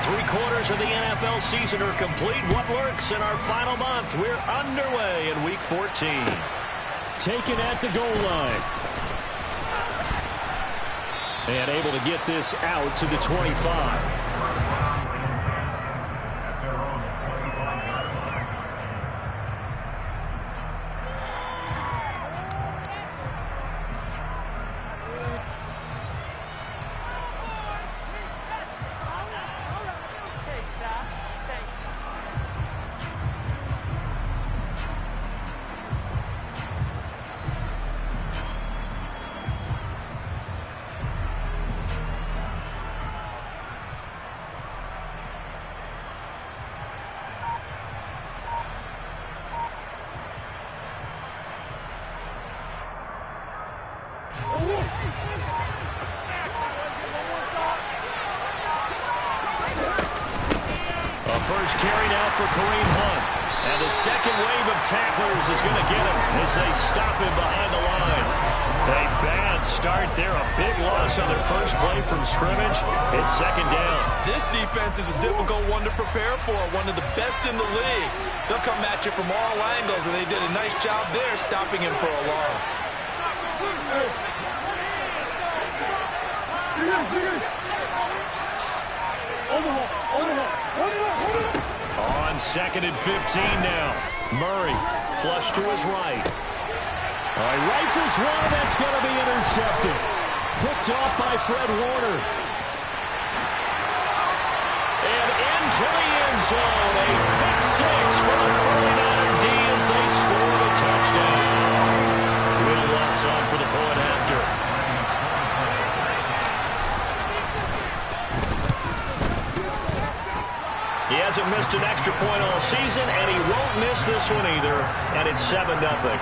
3/4 of the NFL season are complete. What lurks in our final month? We're underway in Week 14. Taken at the goal line. And able to get this out to the 25. A first carry now for Kareem Hunt. And the second wave of tacklers is going to get him as they stop him behind the line. A bad start there. A big loss on their first play from scrimmage. It's second down. This defense is a difficult one to prepare for. One of the best in the league. They'll come at you from all angles, and they did a nice job there stopping him for a loss. On 2nd and 15 now. Murray flush to his right. All right, rifles one. That's going to be intercepted. Picked off by Fred Warner. And into the end zone. A pick six for the 49er D as they score a touchdown. Will Lutz on for the point after. He hasn't missed an extra point all season, and he won't miss this one either. And it's 7-0.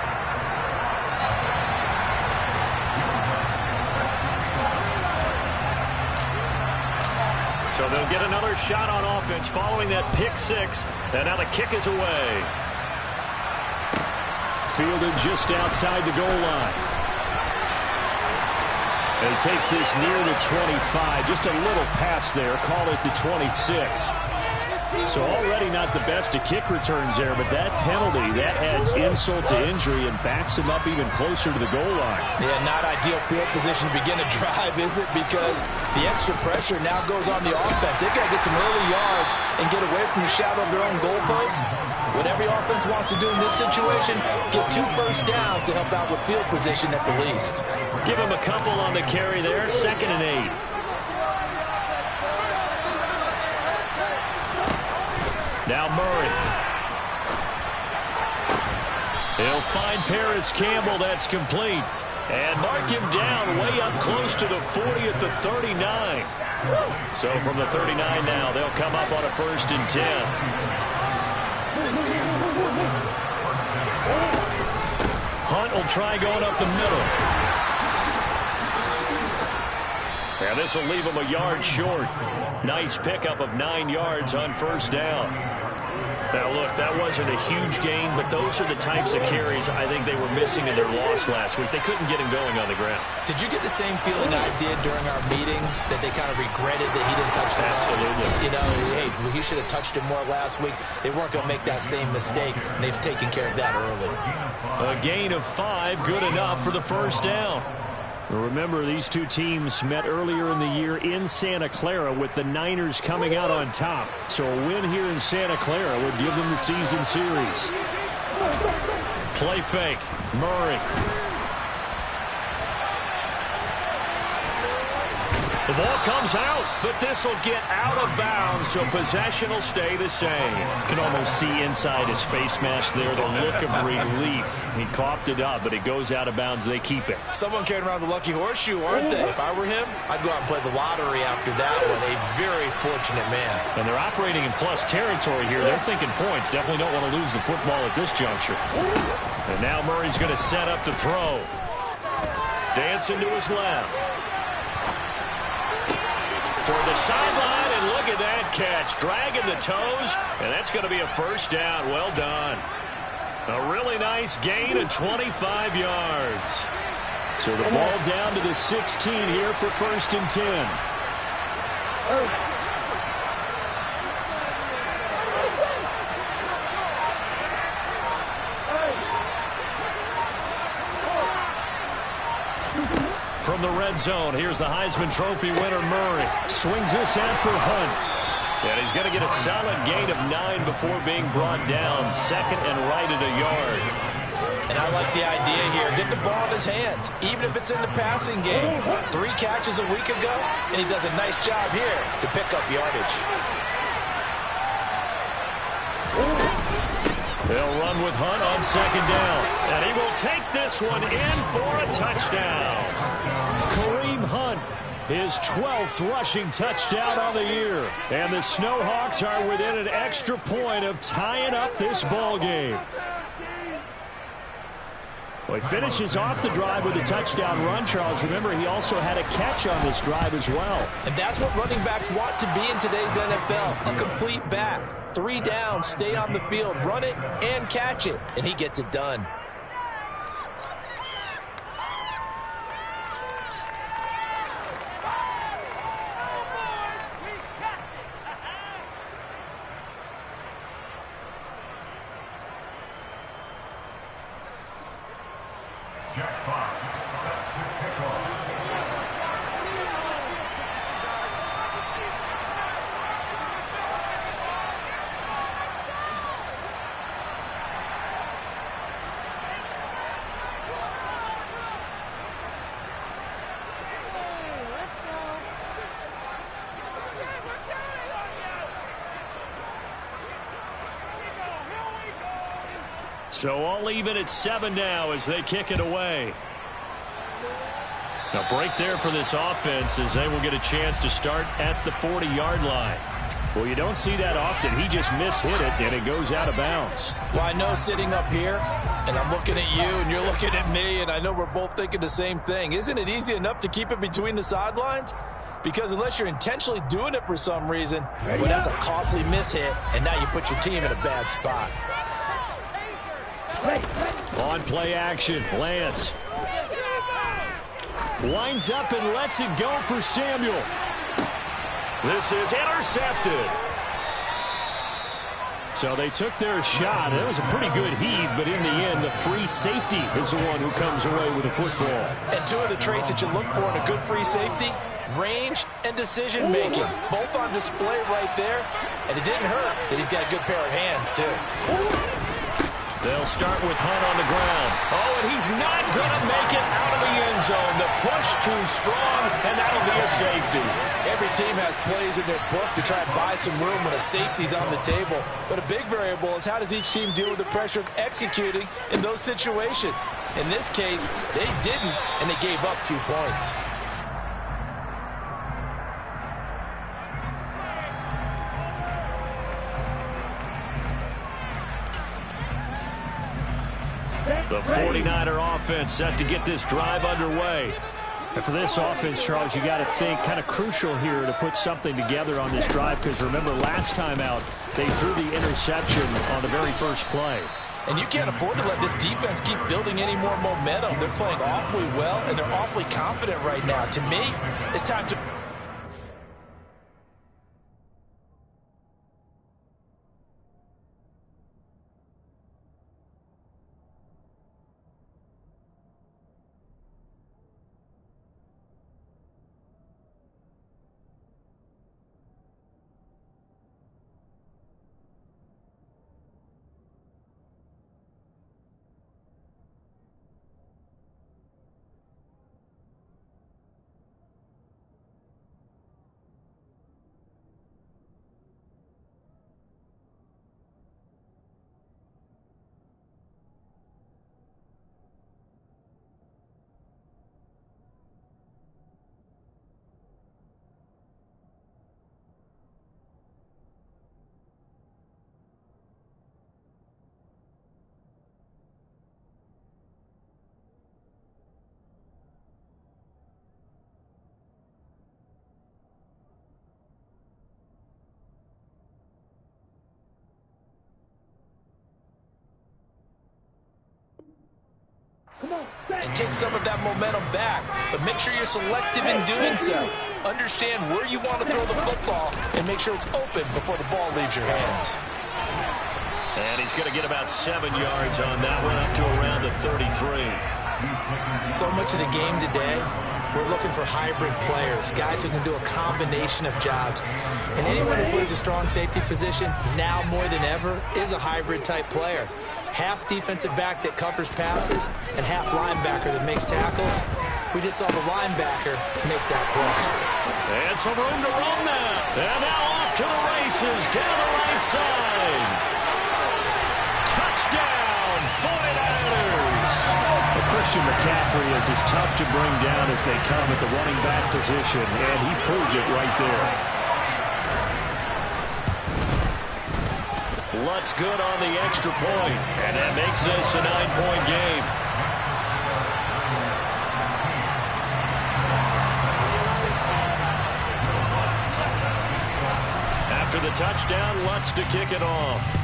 So they'll get another shot on offense following that pick six. And now the kick is away. Fielded just outside the goal line. And he takes this near the 25. Just a little pass there. Call it the 26. So already not the best of kick returns there, but that penalty, that adds insult to injury and backs him up even closer to the goal line. Yeah, not ideal field position to begin a drive, is it? Because the extra pressure now goes on the offense. They've got to get some early yards and get away from the shadow of their own goalposts. What every offense wants to do in this situation, get 2 first downs to help out with field position at the least. Give him a couple on the carry there, 2nd and 8. Now Murray. He'll find Paris Campbell. That's complete. And mark him down way up close to the 40 at the 39. So from the 39 now, they'll come up on a 1st and 10. Hunt will try going up the middle. And this will leave him a yard short. Nice pickup of 9 yards on 1st down. Now, look, that wasn't a huge gain, but those are the types of carries I think they were missing in their loss last week. They couldn't get him going on the ground. Did you get the same feeling I did during our meetings, that they kind of regretted that he didn't touch that? Absolutely. You know, hey, he should have touched it more last week. They weren't going to make that same mistake, and they've taken care of that early. A gain of 5, good enough for the 1st down. Remember, these two teams met earlier in the year in Santa Clara with the Niners coming out on top. So a win here in Santa Clara would give them the season series. Play fake. Murray. The ball comes out, but this will get out of bounds, so possession will stay the same. Can almost see inside his face mask there, the look of relief. He coughed it up, but it goes out of bounds. They keep it. Someone carrying around the lucky horseshoe, aren't they? If I were him, I'd go out and play the lottery after that one. A very fortunate man. And they're operating in plus territory here. They're thinking points. Definitely don't want to lose the football at this juncture. And now Murray's going to set up to throw. Dancing to his left. For the sideline, and look at that catch. Dragging the toes, and that's going to be a 1st down. Well done. A really nice gain of 25 yards. So the ball down to the 16 here for 1st and 10. the red zone. Here's the Heisman Trophy winner, Murray. Swings this out for Hunt. And he's going to get a solid gain of 9 before being brought down. Second and right at a yard. And I like the idea here. Get the ball in his hands, even if it's in the passing game. 3 catches a week ago, and he does a nice job here to pick up yardage. They'll run with Hunt on second down. And he will take this one in for a touchdown. Kareem Hunt, his 12th rushing touchdown on the year. And the Snowhawks are within an extra point of tying up this ball game. Well, he finishes off the drive with a touchdown run, Charles. Remember, he also had a catch on this drive as well. And that's what running backs want to be in today's NFL, a complete back. 3 down, stay on the field, run it, and catch it. And he gets it done. So all even at 7 now as they kick it away. A break there for this offense as they will get a chance to start at the 40-yard line. Well, you don't see that often. He just mishit it, and it goes out of bounds. Well, I know sitting up here, and I'm looking at you, and you're looking at me, and I know we're both thinking the same thing. Isn't it easy enough to keep it between the sidelines? Because unless you're intentionally doing it for some reason, well, that's a costly mishit, and now you put your team in a bad spot. On play action, Lance winds up and lets it go for Samuel. This is intercepted. So they took their shot. It was a pretty good heave, but in the end, the free safety is the one who comes away with the football. And 2 of the traits that you look for in a good free safety, range and decision-making, both on display right there. And it didn't hurt that he's got a good pair of hands, too. They'll start with Hunt on the ground. Oh, and he's not going to make it out of the end zone. The push too strong, and that'll be a safety. Every team has plays in their book to try and buy some room when a safety's on the table. But a big variable is how does each team deal with the pressure of executing in those situations. In this case, they didn't, and they gave up 2 points. The 49er offense set to get this drive underway. And for this offense, Charles, you got to think kind of crucial here to put something together on this drive, because remember last time out, they threw the interception on the very first play. And you can't afford to let this defense keep building any more momentum. They're playing awfully well, and they're awfully confident right now. To me, it's time to... and take some of that momentum back, but make sure you're selective in doing so. Understand where you want to throw the football and make sure it's open before the ball leaves your hands. And he's going to get about 7 yards on that one, up to around the 33. So much of the game today we're looking for hybrid players, guys who can do a combination of jobs. And anyone who plays a strong safety position, now more than ever, is a hybrid-type player. Half defensive back that covers passes and half linebacker that makes tackles. We just saw the linebacker make that play. And some room to run now. And now off to the races down the right side. Touchdown, 49ers. Christian McCaffrey is as tough to bring down as they come at the running back position, and he proved it right there. Lutz good on the extra point, and that makes this a 9-point game. After the touchdown, Lutz to kick it off.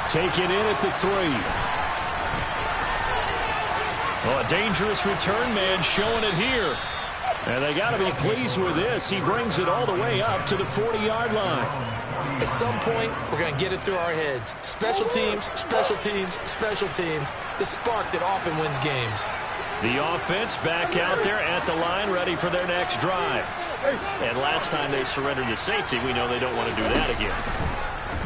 Taken in at the 3. Oh, a dangerous return man showing it here. And they got to be pleased with this. He brings it all the way up to the 40-yard line. At some point, we're going to get it through our heads. Special teams, special teams, special teams. The spark that often wins games. The offense back out there at the line, ready for their next drive. And last time they surrendered to safety, we know they don't want to do that again.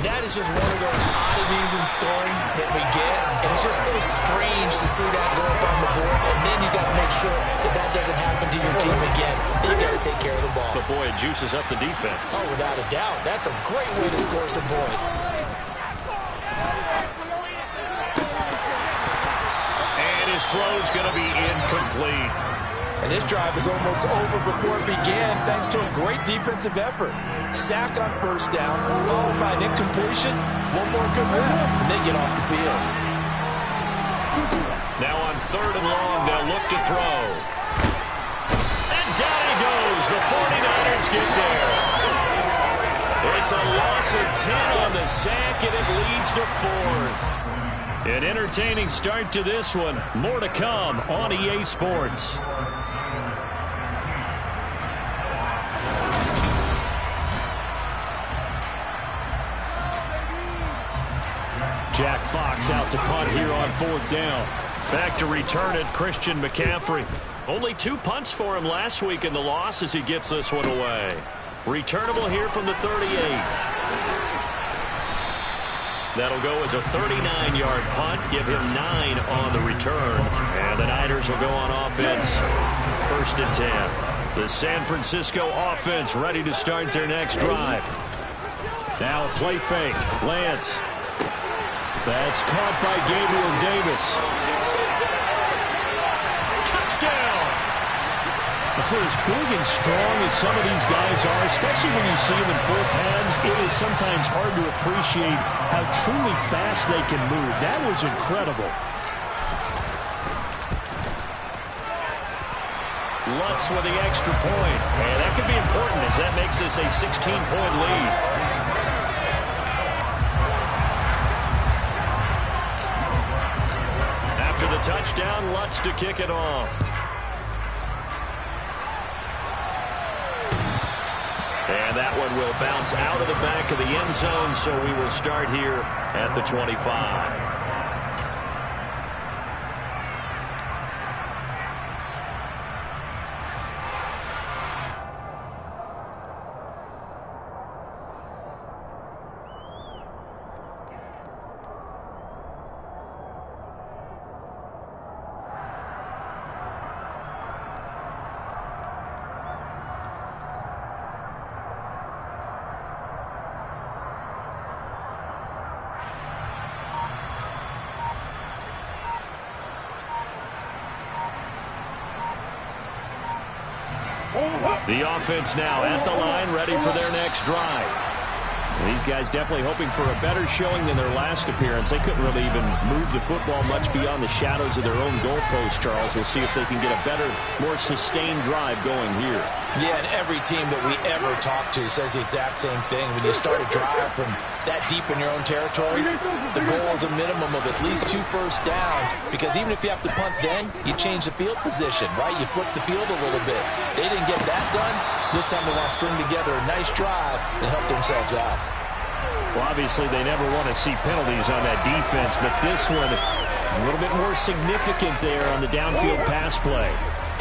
That is just one of those oddities in scoring that we get. And it's just so strange to see that go up on the board. And then you got to make sure that that doesn't happen to your team again. Then you got to take care of the ball. But boy, it juices up the defense. Oh, without a doubt. That's a great way to score some points. And his throw's going to be incomplete. And this drive is almost over before it began, thanks to a great defensive effort. Sack on first down, followed by an incompletion. One more good rep, and they get off the field. Now on 3rd and long, they'll look to throw. And down he goes. The 49ers get there. It's a loss of 10 on the sack, and it leads to 4th. An entertaining start to this one. More to come on EA Sports. Jack Fox out to punt here on 4th down. Back to return it, Christian McCaffrey. Only 2 punts for him last week in the loss as he gets this one away. Returnable here from the 38. That'll go as a 39-yard punt, give him 9 on the return. And the Niners will go on offense, 1st and 10. The San Francisco offense ready to start their next drive. Now a play fake. Lance. That's caught by Gabriel Davis. Touchdown! For as big and strong as some of these guys are, especially when you see them in full pads, it is sometimes hard to appreciate how truly fast they can move. That was incredible. Lutz with the extra point. And that could be important as that makes this a 16-point lead. After the touchdown, Lutz to kick it off. And that one will bounce out of the back of the end zone, so we will start here at the 25. The offense now at the line, ready for their next drive. These guys definitely hoping for a better showing than their last appearance. They couldn't really even move the football much beyond the shadows of their own goalpost, Charles. We'll see if they can get a better, more sustained drive going here. Yeah, and every team that we ever talk to says the exact same thing. When you start a drive from that deep in your own territory, the goal is a minimum of at least 2 first downs, because even if you have to punt then, you change the field position, right? You flip the field a little bit. They didn't get that done. This time they want to string together a nice drive and help themselves out. Well, obviously, they never want to see penalties on that defense, but this one, a little bit more significant there on the downfield pass play.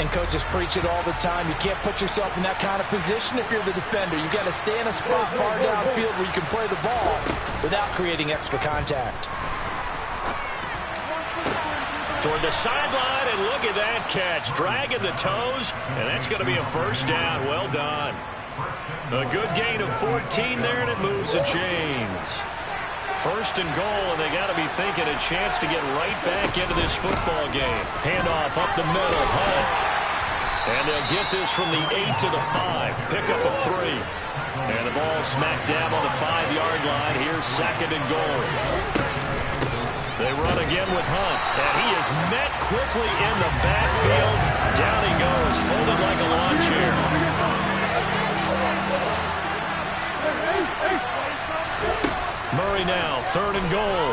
And coaches preach it all the time. You can't put yourself in that kind of position if you're the defender. You've got to stay in a spot far downfield where you can play the ball without creating extra contact. Toward the sideline, and look at that catch. Dragging the toes, and that's going to be a first down. Well done. A good gain of 14 there, and it moves the chains. First and goal, and they got to be thinking a chance to get right back into this football game. Handoff up the middle, Hunt. And they'll get this from the 8 to the 5. Pick up a 3. And the ball smack dab on the 5-yard line. Here's second and goal. They run again with Hunt, and he is met quickly in the backfield. Down he goes, folded like a lawn chair. Murray now, third and goal.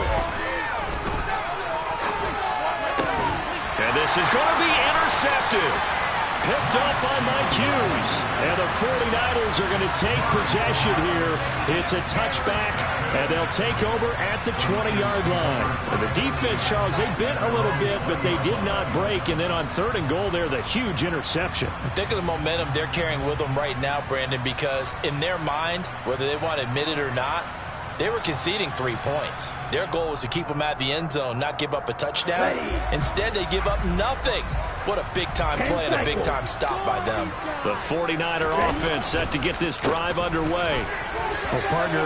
And this is going to be intercepted. Picked up on Mike Hughes. And the 49ers are going to take possession here. It's a touchback, and they'll take over at the 20-yard line. And the defense, Charles, they bit a little bit, but they did not break. And then on third and goal there, the huge interception. Think of the momentum they're carrying with them right now, Brandon, because in their mind, whether they want to admit it or not, they were conceding 3 points. Their goal was to keep them at the end zone, not give up a touchdown. Instead, they give up nothing. What a big-time play and a big-time stop by them. The 49er offense set to get this drive underway. Well, partner,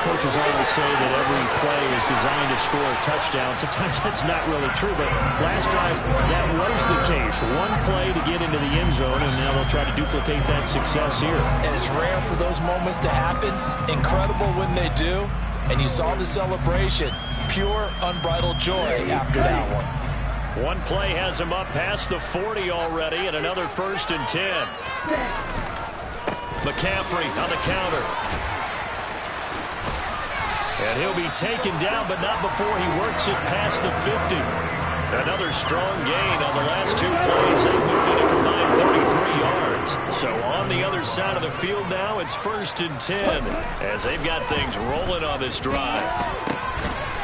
coaches always say that every play is designed to score a touchdown. Sometimes that's not really true, but last time that was the case. One play to get into the end zone, and now they'll try to duplicate that success here. And it's rare for those moments to happen. Incredible when they do. And you saw the celebration. Pure, unbridled joy after that one. One play has him up past the 40 already, and another first and 10. McCaffrey on the counter. And he'll be taken down, but not before he works it past the 50. Another strong gain on the last 2 plays. They moved it a combined 33 yards. So on the other side of the field now, it's first and 10 as they've got things rolling on this drive.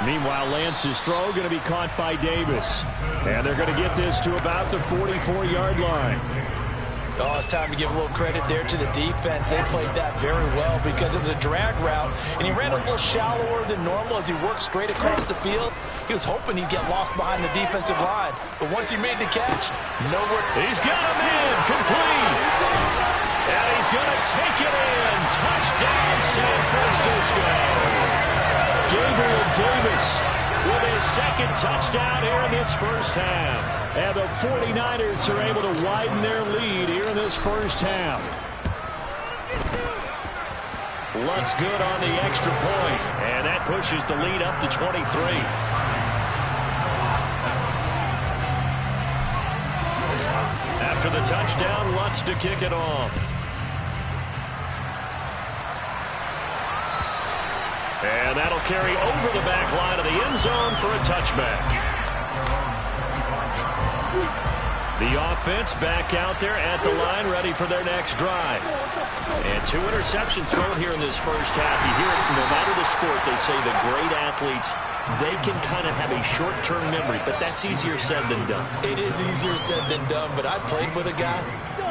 Meanwhile, Lance's throw going to be caught by Davis. And they're going to get this to about the 44-yard line. Oh, it's time to give a little credit there to the defense. They played that very well because it was a drag route, and he ran a little shallower than normal as he worked straight across the field. He was hoping he'd get lost behind the defensive line, but once he made the catch, nowhere. He's got him in, complete. And he's going to take it in. Touchdown, San Francisco. Gabriel Davis with his second touchdown here in this first half. And the 49ers are able to widen their lead here in this first half. Lutz good on the extra point, and that pushes the lead up to 23. After the touchdown, Lutz to kick it off. And that'll carry over the back line of the end zone for a touchback. The offense back out there at the line, ready for their next drive. And 2 interceptions thrown here in this first half. You hear it, no matter the sport, they say the great athletes, they can kind of have a short-term memory, but that's easier said than done. It is easier said than done, but I played with a guy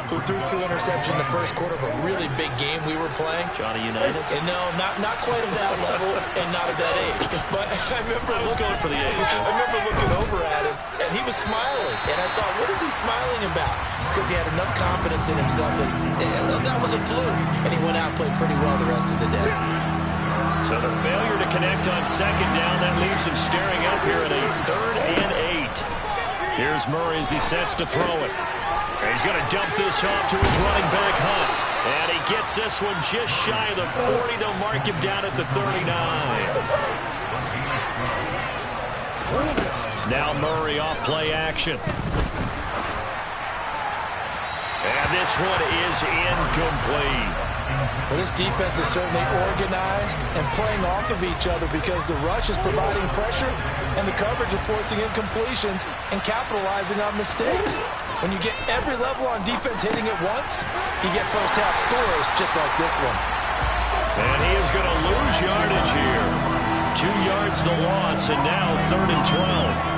who threw 2 interceptions in the first quarter of a really big game we were playing. Johnny Unitas? And no, not quite of that level and not of that age. But I was going for the age. I remember looking over at him, and he was smiling. And I thought, what is he smiling about? It's because he had enough confidence in himself that was a fluke. And he went out and played pretty well the rest of the day. So the failure to connect on second down, that leaves him staring up here at a 3rd and 8. Here's Murray as he sets to throw it. And he's going to dump this off to his running back, Hunt. And he gets this one just shy of the 40. They'll mark him down at the 39. Now Murray off play action. And this one is incomplete. Well, this defense is certainly organized and playing off of each other because the rush is providing pressure and the coverage is forcing incompletions and capitalizing on mistakes. When you get every level on defense hitting at once, you get first-half scores just like this one. And he is going to lose yardage here. 2 yards the loss, and now 3rd and 12.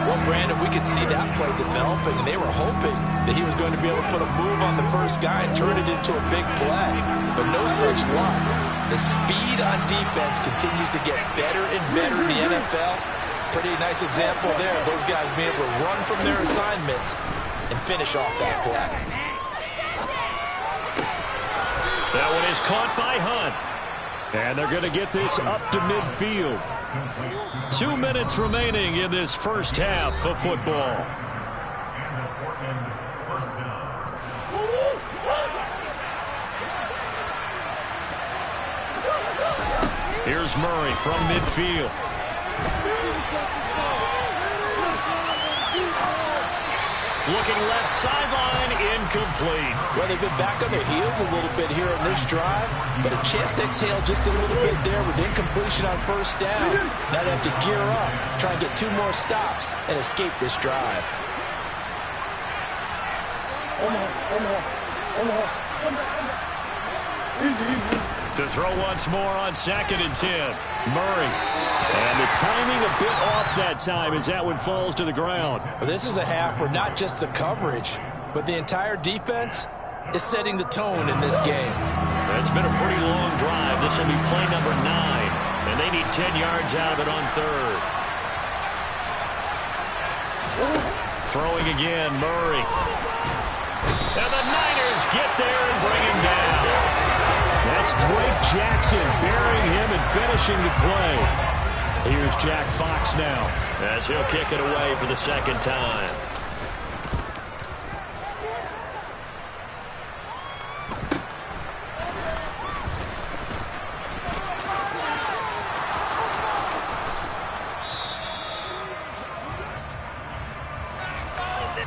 Well, Brandon, we could see that play developing, and they were hoping that he was going to be able to put a move on the first guy and turn it into a big play. But no such luck. The speed on defense continues to get better and better in the NFL. Pretty nice example there of those guys being able to run from their assignments and finish off that play. That one is caught by Hunt. And they're going to get this up to midfield. 2 minutes remaining in this first half of football. Here's Murray from midfield. Looking left sideline, incomplete. Well, they've been back on their heels a little bit here on this drive, but a chance to exhale just a little bit there with incompletion on first down. Now they have to gear up, try and get 2 more stops, and escape this drive. To throw once more on 2nd and 10. Murray. And the timing a bit off that time as that one falls to the ground. Well, this is a half where not just the coverage, but the entire defense is setting the tone in this game. It's been a pretty long drive. This will be play number 9, and they need 10 yards out of it on 3rd. Throwing again, Murray. And the Niners get there and bring him down. That's Drake Jackson burying him and finishing the play. Here's Jack Fox now, as he'll kick it away for the 2nd time.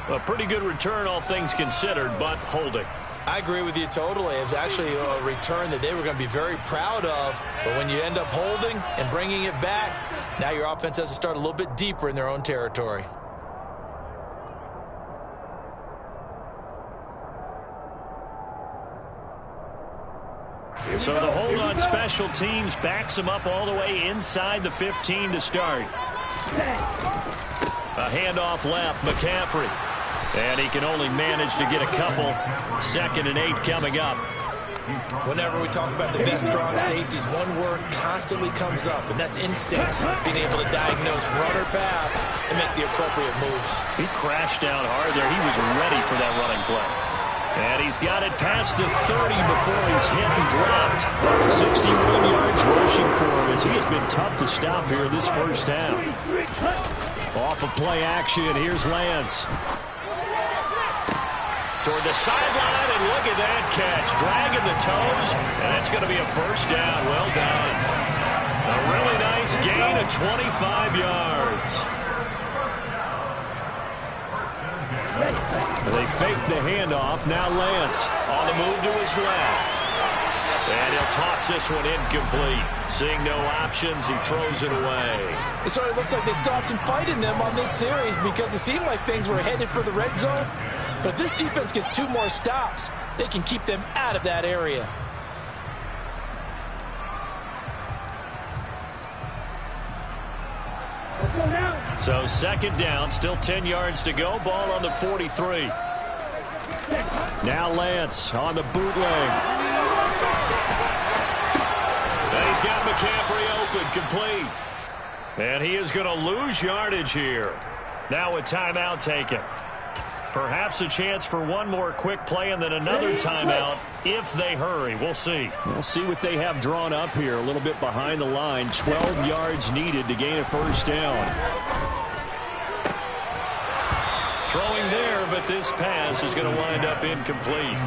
A pretty good return, all things considered, but holding. I agree with you totally. It's actually a return that they were going to be very proud of. But when you end up holding and bringing it back, now your offense has to start a little bit deeper in their own territory. So the hold on special teams backs them up all the way inside the 15 to start. A handoff left, McCaffrey. And he can only manage to get a couple. 2nd and 8 coming up. Whenever we talk about the best strong safeties, one word constantly comes up, and that's instincts. Being able to diagnose run or pass and make the appropriate moves. He crashed down hard there. He was ready for that running play. And he's got it past the 30 before he's hit and dropped. 61 yards rushing for him as he has been tough to stop here in this first half. Off of play action, here's Lance. Toward the sideline, and look at that catch. Dragging the toes, and it's going to be a first down. Well done. A really nice gain of 25 yards. They fake the handoff. Now Lance on the move to his left. And he'll toss this one incomplete. Seeing no options, he throws it away. It sort of looks like they still have some fight in them on this series because it seemed like things were headed for the red zone. But if this defense gets 2 more stops, they can keep them out of that area. So 2nd down, still 10 yards to go. Ball on the 43. Now Lance on the bootleg. And he's got McCaffrey open, complete. And he is going to lose yardage here. Now a timeout taken. Perhaps a chance for one more quick play and then another timeout if they hurry. We'll see. We'll see what they have drawn up here. A little bit behind the line. 12 yards needed to gain a first down. Throwing there, but this pass is going to wind up incomplete.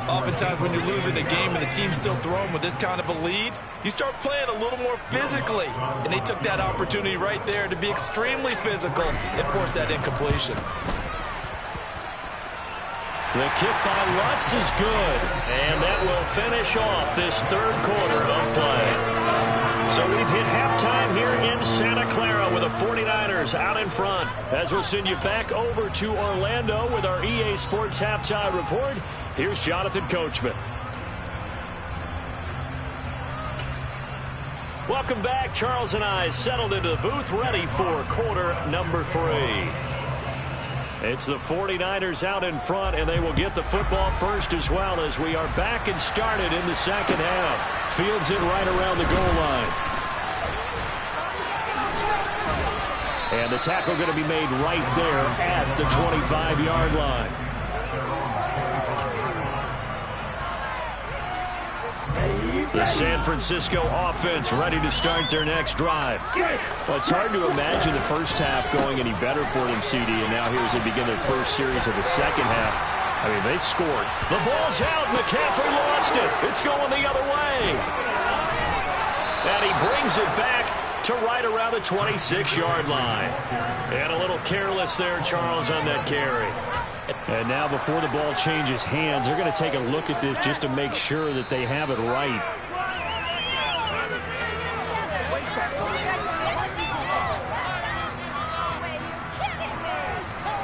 Oftentimes when you're losing a game and the team's still throwing with this kind of a lead, you start playing a little more physically. And they took that opportunity right there to be extremely physical and force that incompletion. The kick by Lutz is good, and that will finish off this 3rd quarter of play. So we've hit halftime here in Santa Clara with the 49ers out in front. As we'll send you back over to Orlando with our EA Sports Halftime Report, here's Jonathan Coachman. Welcome back. Charles and I settled into the booth, ready for quarter number 3. It's the 49ers out in front, and they will get the football first as well as we are back and started in the second half. Fields it right around the goal line. And the tackle going to be made right there at the 25-yard line. The San Francisco offense ready to start their next drive. Well, it's hard to imagine the first half going any better for them, CD, and now here as they begin their first series of the second half. I mean, they scored. The ball's out. McCaffrey lost it. It's going the other way. And he brings it back to right around the 26-yard line. And a little careless there, Charles, on that carry. And now before the ball changes hands, they're going to take a look at this just to make sure that they have it right.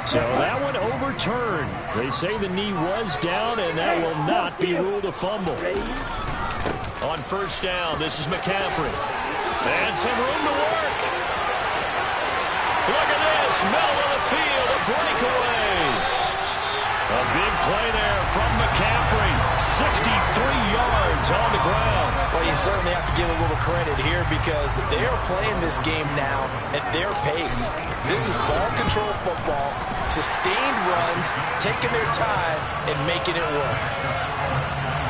So that one overturned. They say the knee was down, and that will not be ruled a fumble. On first down, this is McCaffrey. And some room to work. Look at this. Middle of the field, a breakaway. A big play there from McCaffrey. 63 yards on the ground. Well, you certainly have to give a little credit here because they are playing this game now at their pace. This is ball control football, sustained runs, taking their time, and making it work.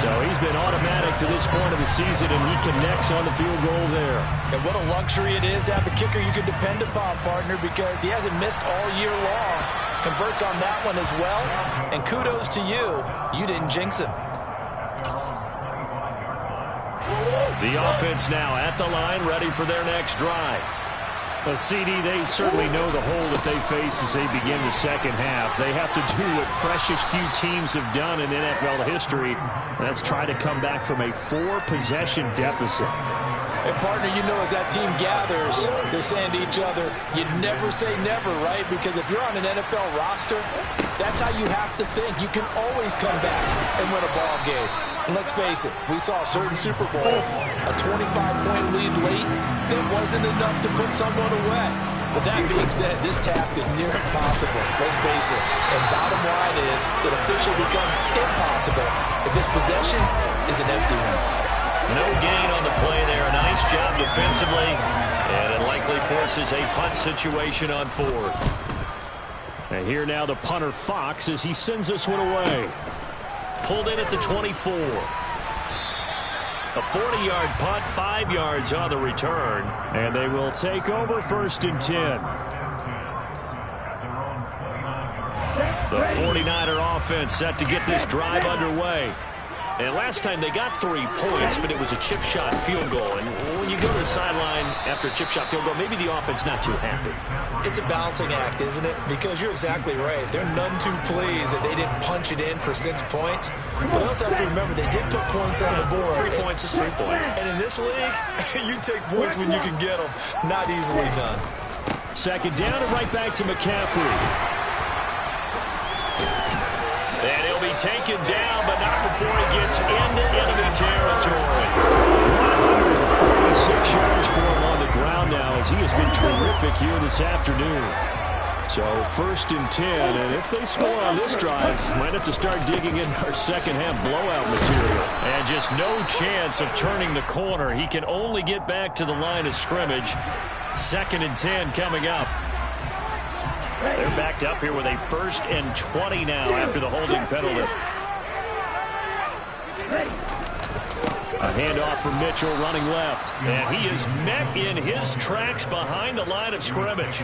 So he's been automatic to this point of the season, and he connects on the field goal there. And what a luxury it is to have a kicker you can depend upon, partner, because he hasn't missed all year long. Converts on that one as well, and kudos to you. You didn't jinx him. The offense now at the line, ready for their next drive. Well, CD, they certainly know the hole that they face as they begin the second half. They have to do what precious few teams have done in NFL history. That's try to come back from a 4-possession deficit. And, partner, you know as that team gathers, they're saying to each other, you never say never, right? Because if you're on an NFL roster, that's how you have to think. You can always come back and win a ball game. And let's face it, we saw a certain Super Bowl, a 25-point lead late that wasn't enough to put someone away. But that being said, this task is near impossible. Let's face it. And bottom line is, it officially becomes impossible if this possession is an empty one. No gain on the play there. Nice job defensively. And it likely forces a punt situation on 4th. And here now the punter Fox as he sends this one away. Pulled in at the 24. A 40-yard punt, 5 yards on the return. And they will take over 1st and 10. The 49er offense set to get this drive underway. And last time they got 3 points, but it was a chip shot field goal. And when you go to the sideline after a chip shot field goal, maybe the offense not too happy. It's a balancing act, isn't it? Because you're exactly right. They're none too pleased that they didn't punch it in for 6 points. But I also have to remember they did put points on the board. 3 points is 3 points. And in this league, you take points when you can get them. Not easily done. Second down and right back to McCaffrey. And he'll be taken down, but not before he gets into enemy territory. 146 yards for him on the ground now as he has been terrific here this afternoon. So 1st and 10, and if they score on this drive, might have to start digging in our second half blowout material. And just no chance of turning the corner. He can only get back to the line of scrimmage. 2nd and 10 coming up. They're backed up here with a 1st and 20 now after the holding penalty. A handoff from Mitchell running left. And he is met in his tracks behind the line of scrimmage.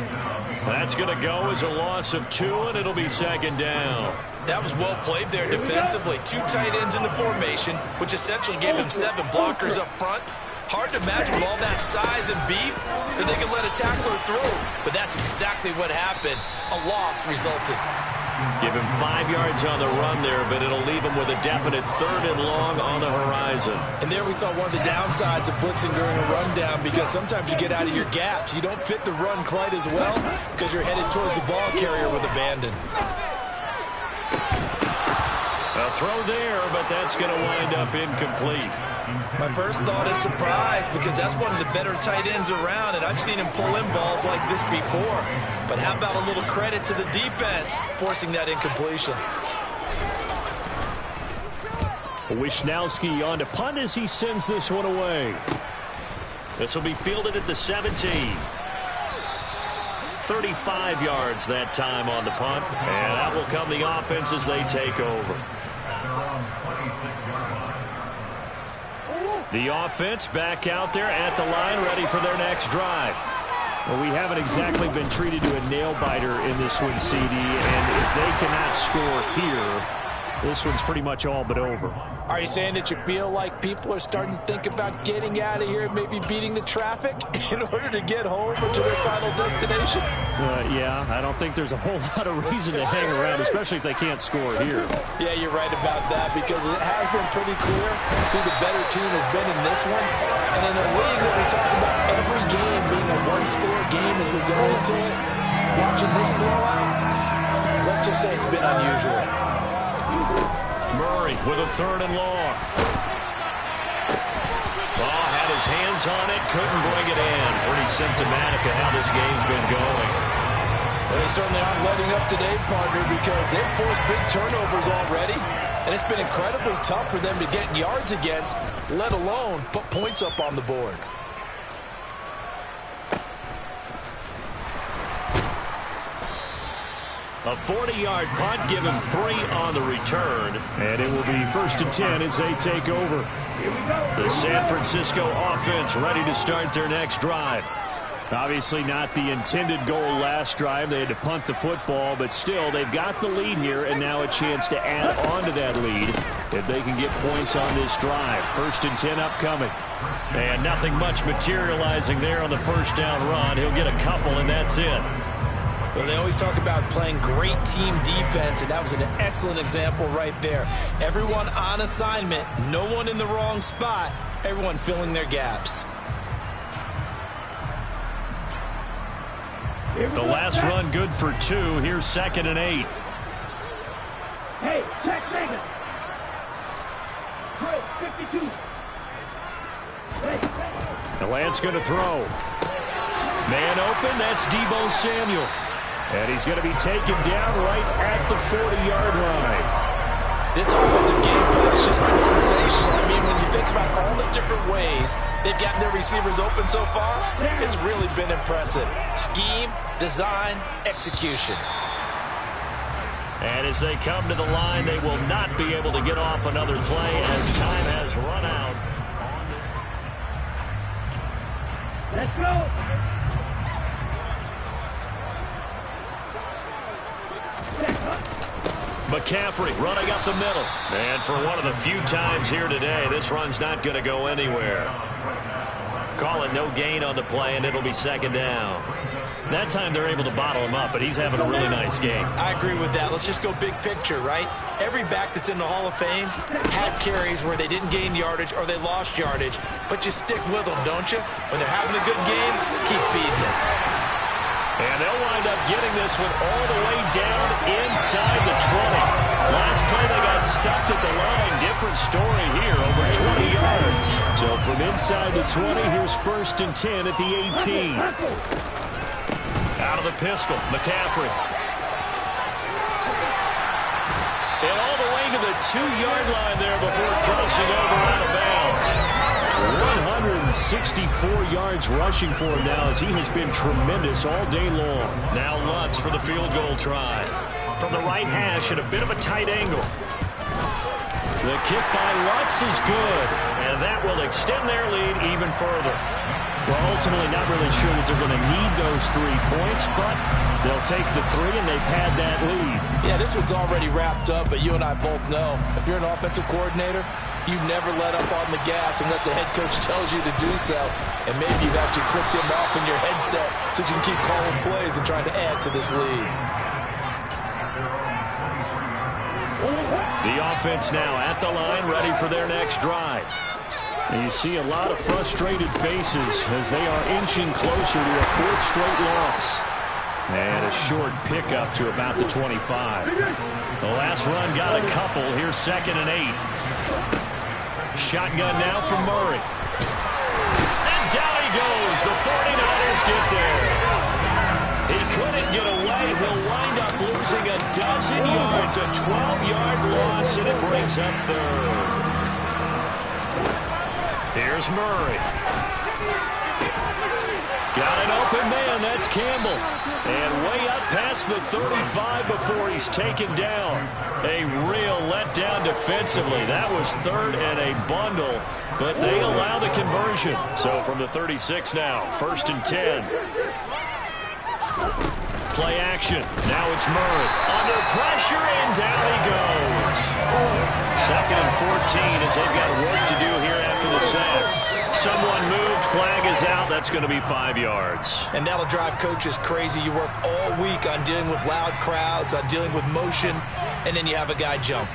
That's going to go as a loss of 2, and it'll be 2nd down. That was well played there defensively. 2 tight ends in the formation, which essentially gave them 7 blockers up front. Hard to imagine with all that size and beef that they could let a tackler through. But that's exactly what happened. A loss resulted. Give him 5 yards on the run there, but it'll leave him with a definite 3rd and long on the horizon. And there we saw one of the downsides of blitzing during a rundown because sometimes you get out of your gaps. You don't fit the run quite as well because you're headed towards the ball carrier with abandon. A throw there, but that's going to wind up incomplete. My first thought is surprise, because that's one of the better tight ends around, and I've seen him pull in balls like this before. But how about a little credit to the defense forcing that incompletion? Wishnowski on to punt as he sends this one away. This will be fielded at the 17. 35 yards that time on the punt, and that will come the offense as they take over. The offense back out there at the line, ready for their next drive. Well, we haven't exactly been treated to a nail-biter in this one, CD, and if they cannot score here, this one's pretty much all but over. Are you saying that you feel like people are starting to think about getting out of here, maybe beating the traffic in order to get home or to their final destination? Yeah, I don't think there's a whole lot of reason to hang around, especially if they can't score here. Yeah, you're right about that, because it has been pretty clear who the better team has been in this one. And in a league that we talk about every game being a one-score game as we go into it, watching this blowout, let's just say it's been unusual. Murray with a 3rd and long. Ball had his hands on it, couldn't bring it in. Pretty symptomatic of how this game's been going. Well, they certainly aren't letting up today, partner, because they've forced big turnovers already, and it's been incredibly tough for them to get yards against, let alone put points up on the board. A 40-yard punt, given 3 on the return. And it will be 1st and 10 as they take over. The San Francisco offense ready to start their next drive. Obviously not the intended goal last drive. They had to punt the football, but still, they've got the lead here, and now a chance to add on to that lead if they can get points on this drive. 1st and 10 upcoming. And nothing much materializing there on the first down run. He'll get a couple, and that's it. Well, they always talk about playing great team defense, and that was an excellent example right there. Everyone on assignment, no one in the wrong spot, everyone filling their gaps. The last run good for 2. Here's 2nd and 8. Hey, check Vegas. 52. The Lance going to throw. Man open, that's Deebo Samuel. And he's going to be taken down right at the 40-yard line. This offensive game plan has just been sensational. I mean, when you think about all the different ways they've gotten their receivers open so far, it's really been impressive. Scheme, design, execution. And as they come to the line, they will not be able to get off another play as time has run out. Let's go. McCaffrey running up the middle. And for one of the few times here today, this run's not going to go anywhere. Call it no gain on the play, and it'll be 2nd down. That time they're able to bottle him up, but he's having a really nice game. I agree with that. Let's just go big picture, right? Every back that's in the Hall of Fame had carries where they didn't gain yardage or they lost yardage, but you stick with them, don't you? When they're having a good game, keep feeding them. And they'll wind up getting this one all the way down inside the 20. Last play they got stuffed at the line. Different story here, over 20 yards. So from inside the 20, here's 1st and 10 at the 18. Out of the pistol, McCaffrey. And all the way to the 2-yard line there before crossing over out of bounds. 164 yards rushing for him now, as he has been tremendous all day long. Now Lutz for the field goal try. From the right hash at a bit of a tight angle. The kick by Lutz is good, and that will extend their lead even further. Well, ultimately not really sure that they're going to need those 3 points, but they'll take the 3 and they've had that lead. Yeah, this one's already wrapped up, but you and I both know if you're an offensive coordinator, you never let up on the gas unless the head coach tells you to do so. And maybe you've actually clicked him off in your headset so you can keep calling plays and trying to add to this lead. The offense now at the line, ready for their next drive. And you see a lot of frustrated faces as they are inching closer to a 4th straight loss. And a short pickup to about the 25. The last run got a couple. Here's 2nd and 8. Shotgun now from Murray. And down he goes. The 49ers get there. He couldn't get away. He'll wind up losing a dozen yards, a 12-yard loss, and it brings up third. Here's Murray. Got an open man. That's Campbell. And way up past the 35 before he's taken down. A real letdown defensively. That was third and a bundle, but they allow the conversion. So from the 36 now, 1st and 10. Play action. Now it's Murray. Under pressure, and down he goes. 2nd and 14 as they've got work to do here after the sack. Someone moved. Flag is out. That's going to be 5 yards. And that'll drive coaches crazy. You work all week on dealing with loud crowds, on dealing with motion, and then you have a guy jump.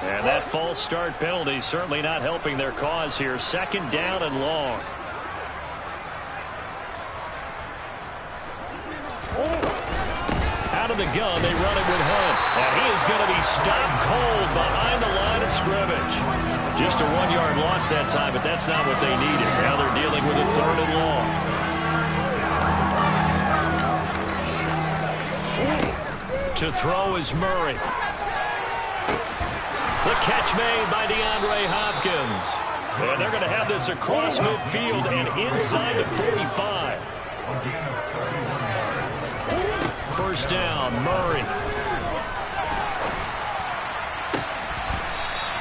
And that false start penalty certainly not helping their cause here. 2nd down and long. Out of the gun, they run it with Hunt. And he is going to be stopped cold behind the line of scrimmage. Just a 1-yard loss that time, but that's not what they needed. Now they're dealing with a 3rd and long. To throw is Murray. The catch made by DeAndre Hopkins. And they're going to have this across midfield and inside the 45. 1st down, Murray.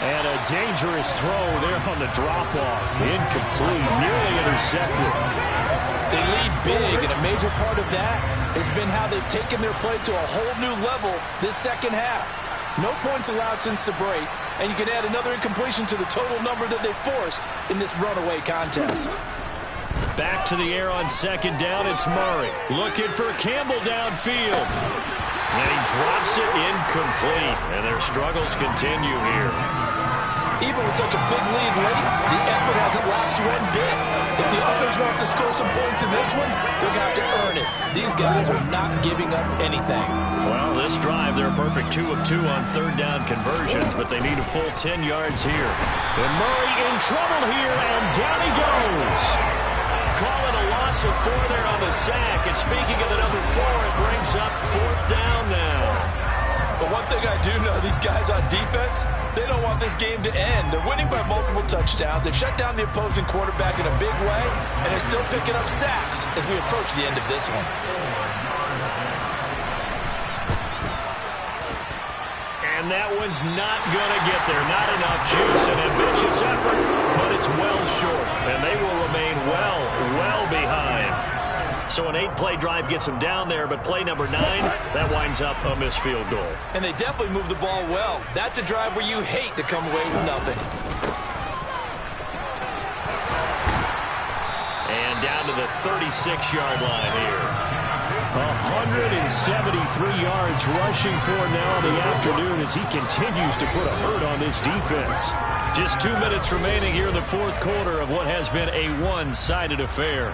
And a dangerous throw there on the drop-off. Incomplete, nearly intercepted. They lead big, and a major part of that has been how they've taken their play to a whole new level this 2nd half. No points allowed since the break, and you can add another incompletion to the total number that they forced in this runaway contest. Back to the air on 2nd down, it's Murray. Looking for Campbell downfield. And he drops it incomplete, and their struggles continue here. Even with such a big lead late, the effort hasn't lapsed one bit. If the others want to score some points in this one, they're going to have to earn it. These guys are not giving up anything. Well, this drive, they're a perfect 2 of 2 on 3rd down conversions, but they need a full 10 yards here. And Murray in trouble here, and down he goes. Calling a loss of 4 there on the sack. And speaking of the number 4, it brings up 4th down now. But one thing I do know, these guys on defense, they don't want this game to end. They're winning by multiple touchdowns. They've shut down the opposing quarterback in a big way, and they're still picking up sacks as we approach the end of this one. And that one's not going to get there. Not enough juice. An ambitious effort, but it's well short. And they will remain well behind. So an 8-play drive gets them down there, but play number 9, that winds up a missed field goal. And they definitely move the ball well. That's a drive where you hate to come away with nothing. And down to the 36-yard line here. 173 yards rushing for now in the afternoon as he continues to put a hurt on this defense. Just 2 minutes remaining here in the 4th quarter of what has been a one-sided affair.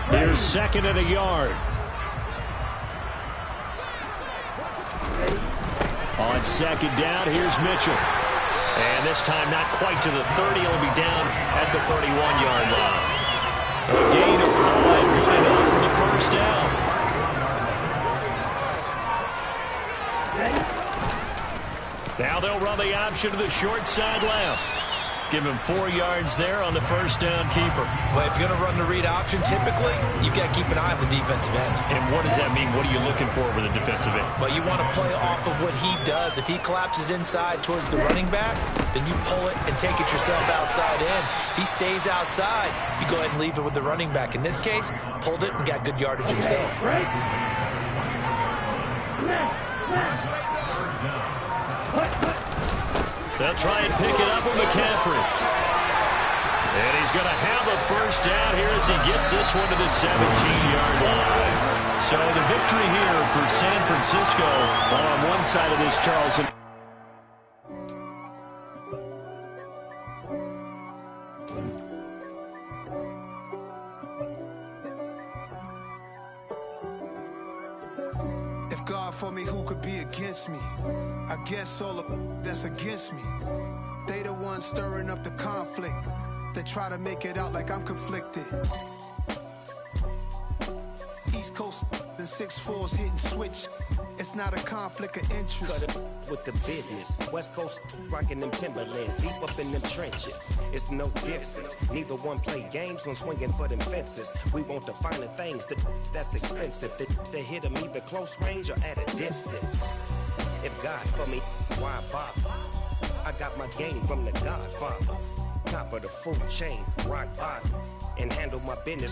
Here's 2nd and a yard. On 2nd down, here's Mitchell. And this time not quite to the 30. He'll be down at the 31-yard line. A gain of 5, good enough for the 1st down. Now they'll run the option to the short side left. Give him 4 yards there on the 1st down keeper. Well, if you're going to run the read option, typically, you've got to keep an eye on the defensive end. And what does that mean? What are you looking for with a defensive end? Well, you want to play off of what he does. If he collapses inside towards the running back, then you pull it and take it yourself outside in. If he stays outside, you go ahead and leave it with the running back. In this case, pulled it and got good yardage himself. They'll try and pick it up with McCaffrey. And he's going to have a first down here as he gets this one to the 17-yard line. So the victory here for San Francisco. Well, on one side of this, Charles. If God for me, who could be against me? I guess all of that's against me. They the ones stirring up the conflict. They try to make it out like I'm conflicted. East Coast and 6'4's hitting switch. It's not a conflict of interest. Cut it with the business. West Coast rocking them Timberlands, deep up in them trenches. It's no difference. Neither one play games when swinging for them fences. We want the finer things that's expensive. They hit them either close range or at a distance. If God for me, why bother? I got my game from the Godfather. Top of the food chain, rock bottom, and handle my business.